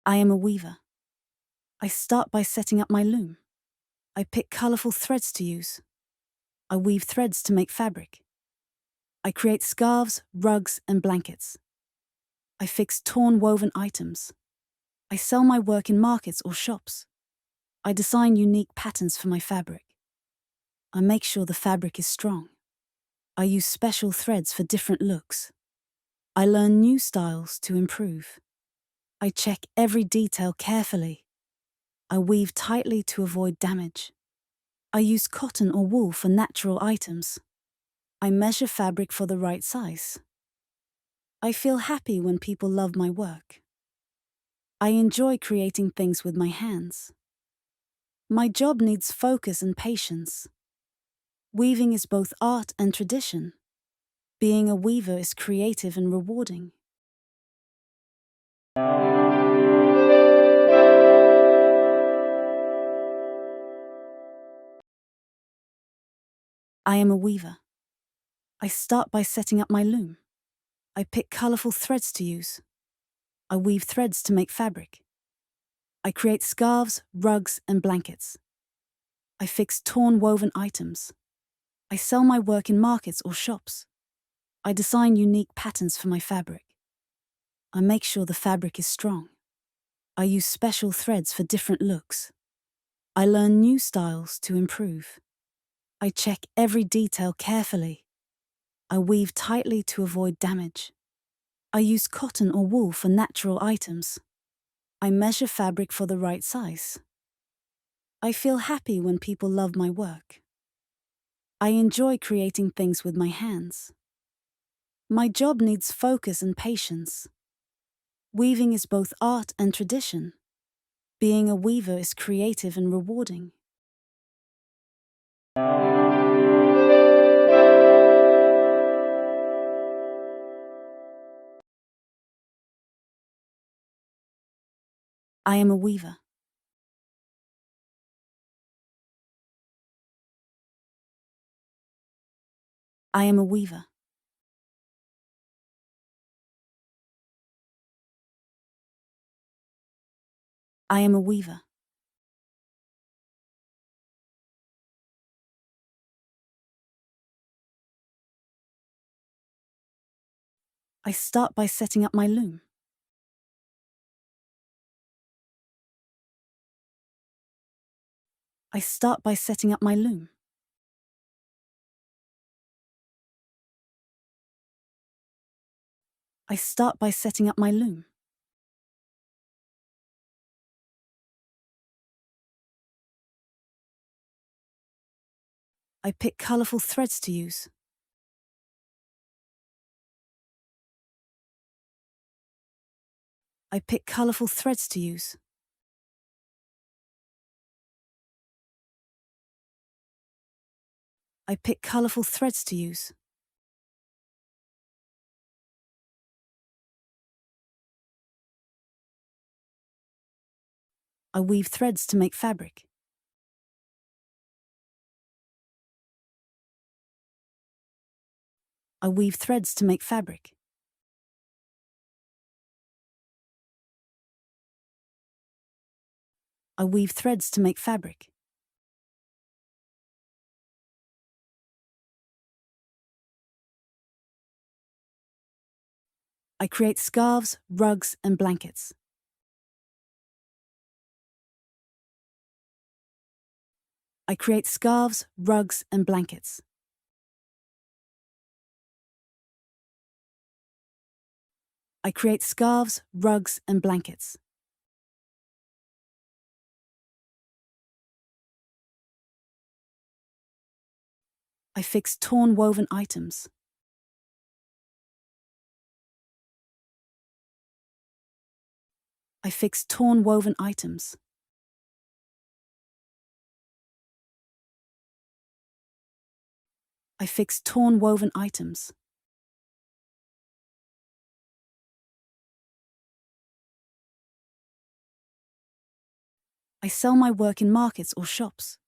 I am a weaver. I start by setting up my loom. I pick colorful threads to use. I weave threads to make fabric. I create scarves, rugs, and blankets. I fix torn woven items. I sell my work in markets or shops. I design unique patterns for my fabric. I make sure the fabric is strong. I use special threads for different looks. I learn new styles to improve. I check every detail carefully. I weave tightly to avoid damage. I use cotton or wool for natural items. I measure fabric for the right size. I feel happy when people love my work. I enjoy creating things with my hands. My job needs focus and patience. Weaving is both art and tradition. Being a weaver is creative and rewarding. I am a weaver. I start by setting up my loom. I pick colorful threads to use. I weave threads to make fabric. I create scarves, rugs, and blankets. I fix torn woven items. I sell my work in markets or shops. I design unique patterns for my fabric. I make sure the fabric is strong. I use special threads for different looks. I learn new styles to improve. I check every detail carefully. I weave tightly to avoid damage. I use cotton or wool for natural items. I measure fabric for the right size. I feel happy when people love my work. I enjoy creating things with my hands. My job needs focus and patience. Weaving is both art and tradition. Being a weaver is creative and rewarding. I am a weaver. I am a weaver. I am a weaver. I start by setting up my loom. I start by setting up my loom. I start by setting up my loom. I pick colorful threads to use. I pick colorful threads to use. I pick colorful threads to use. I weave threads to make fabric. I weave threads to make fabric. I weave threads to make fabric. I create scarves, rugs, and blankets. I create scarves, rugs, and blankets. I create scarves, rugs, and blankets. I fix torn woven items. I fix torn woven items. I fix torn woven items. I sell my work in markets or shops.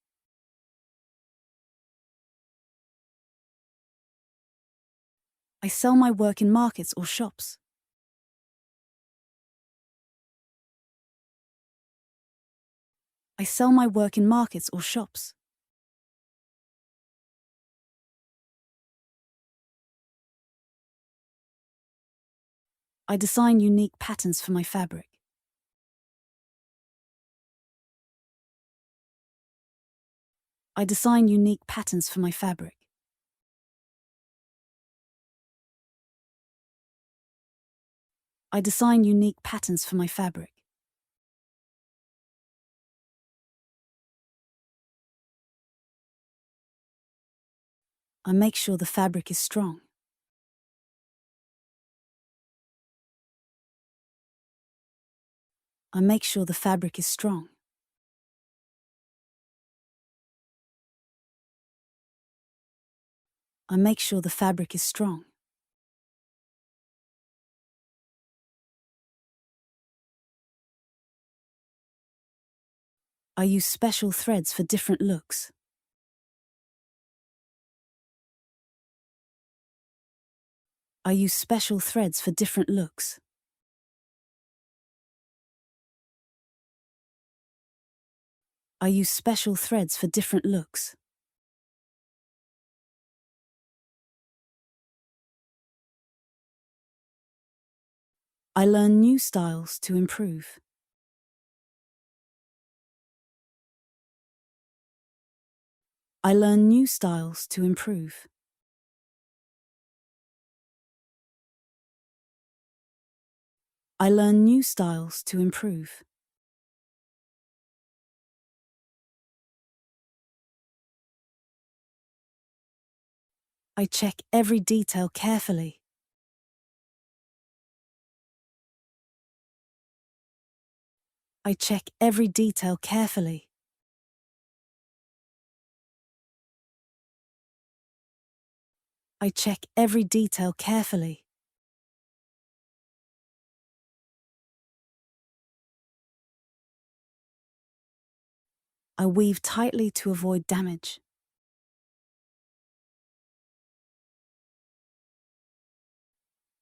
I sell my work in markets or shops. I sell my work in markets or shops. I design unique patterns for my fabric. I design unique patterns for my fabric. I design unique patterns for my fabric. I make sure the fabric is strong. I make sure the fabric is strong. I make sure the fabric is strong. I use special threads for different looks. I use special threads for different looks. I use special threads for different looks. I learn new styles to improve. I learn new styles to improve. I learn new styles to improve. I check every detail carefully. I check every detail carefully. I check every detail carefully. I weave tightly to avoid damage.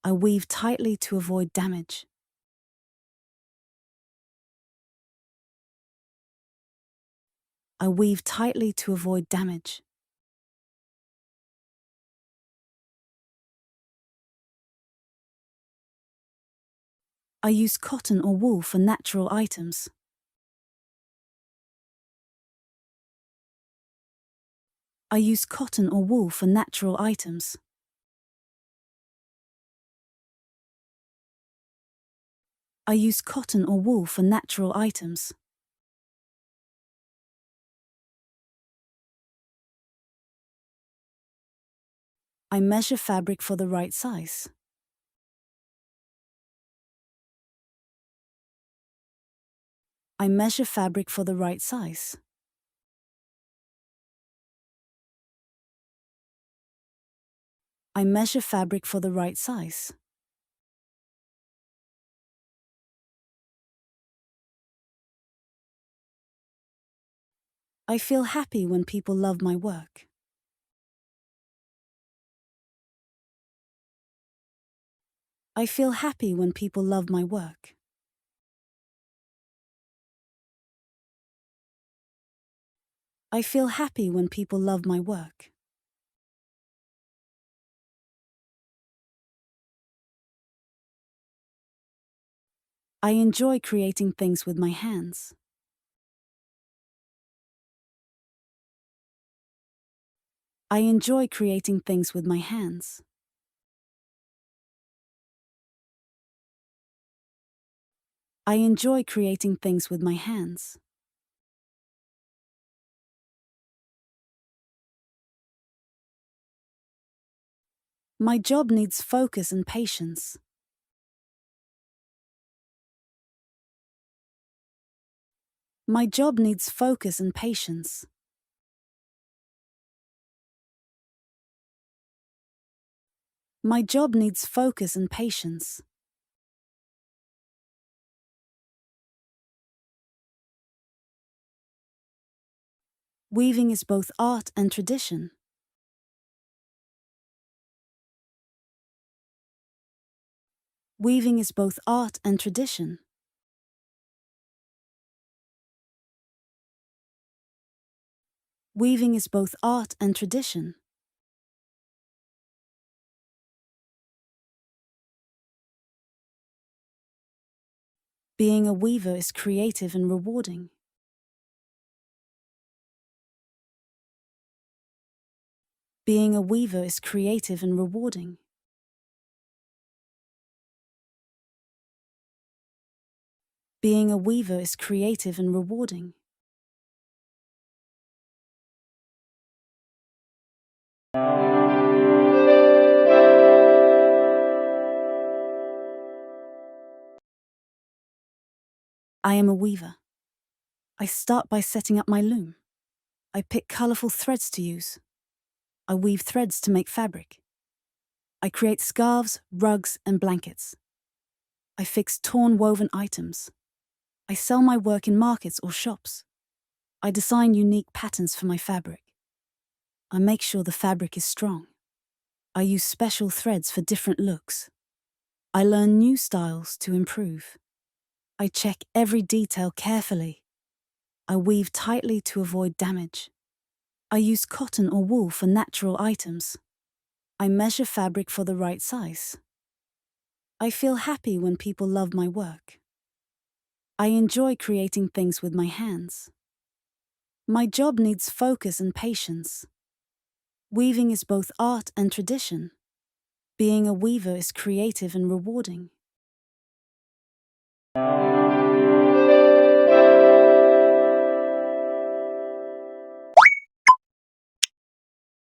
I weave tightly to avoid damage. I weave tightly to avoid damage. I use cotton or wool for natural items. I use cotton or wool for natural items. I use cotton or wool for natural items. I measure fabric for the right size. I measure fabric for the right size. I measure fabric for the right size. I feel happy when people love my work. I feel happy when people love my work. I feel happy when people love my work. I enjoy creating things with my hands. I enjoy creating things with my hands. I enjoy creating things with my hands. My job needs focus and patience. My job needs focus and patience. My job needs focus and patience. Weaving is both art and tradition. Weaving is both art and tradition. Weaving is both art and tradition. Being a weaver is creative and rewarding. Being a weaver is creative and rewarding. Being a weaver is creative and rewarding. I am a weaver. I start by setting up my loom. I pick colorful threads to use. I weave threads to make fabric. I create scarves, rugs, and blankets. I fix torn woven items. I sell my work in markets or shops. I design unique patterns for my fabric. I make sure the fabric is strong. I use special threads for different looks. I learn new styles to improve. I check every detail carefully. I weave tightly to avoid damage. I use cotton or wool for natural items. I measure fabric for the right size. I feel happy when people love my work. I enjoy creating things with my hands. My job needs focus and patience. Weaving is both art and tradition. Being a weaver is creative and rewarding.